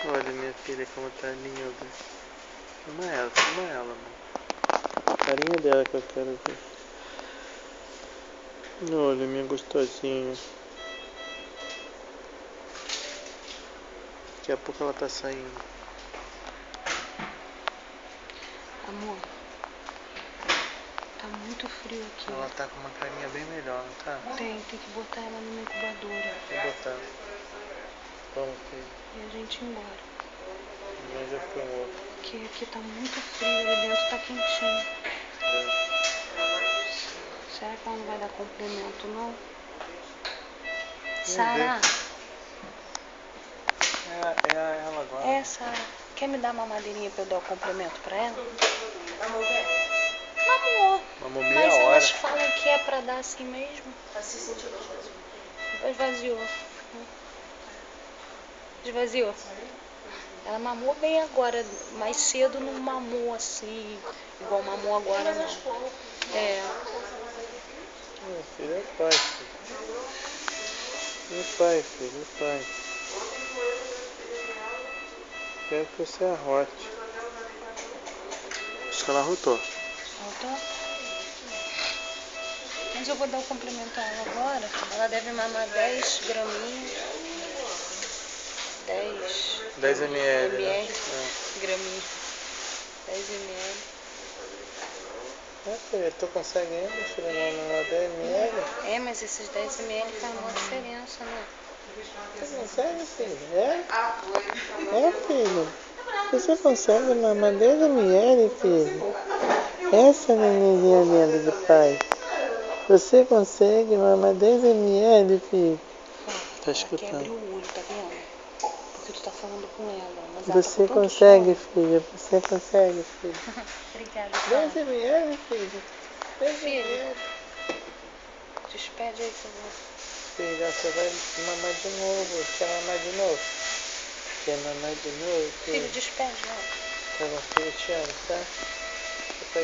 Olha minha filha como tá linda. Filma ela, amor. Carinha dela que eu quero ver. Olha minha gostosinha. Daqui a pouco ela tá saindo. Amor, tá muito frio aqui. Ela tá com uma carinha bem melhor, não tá? Tem que botar ela numa incubadora. Vou botar. Vamos, filho. E a gente ir embora. Mas já foi um outro. Porque aqui tá muito frio, ali dentro tá quentinho. Será que ela não vai dar complemento, não? Sara! É ela agora. É, Sara. Quer me dar uma madeirinha pra eu dar o complemento pra ela? Mamou bem? Mamou. Mamou meia Mas hora. elas falam que é pra dar assim mesmo. Assim sentiu mais vazio. Esvaziou. Esvaziou. Ela mamou bem agora, mais cedo não mamou assim, igual mamou agora não. É. Meu filho é pai, filho. É pai, filho, é pai. Quero que você arrote. Acho que ela arrotou. Voltou? Mas eu vou dar o complemento a ela agora. Ela deve mamar 10 graminhos. 10 ml, né? Graminho. 10 ml. Filha, tu consegue ainda, filha, mamar 10 ml? É, mas esses 10 ml faz uma diferença, né? Tu consegue, filho? É, filho. Você consegue mamar 10 ml, filho? Essa nenenzinha linda de pai. Você consegue mamar 10 ml, filho? Tá escutando? Ela quer abrir o olho, tá vendo? Porque tu tá falando com ela. Mas ela Você tá com tanto consegue, sono. filho? Você consegue, filho? Obrigada, 10 Sara. ml, filho. 10 Filho. ml. Despede aí, por favor. Filha, você vai mamar de novo. Quer mamar de novo? Quer mamar de novo, filho? Filho, despede, ó. Tá bom, filho, eu te amo, tá?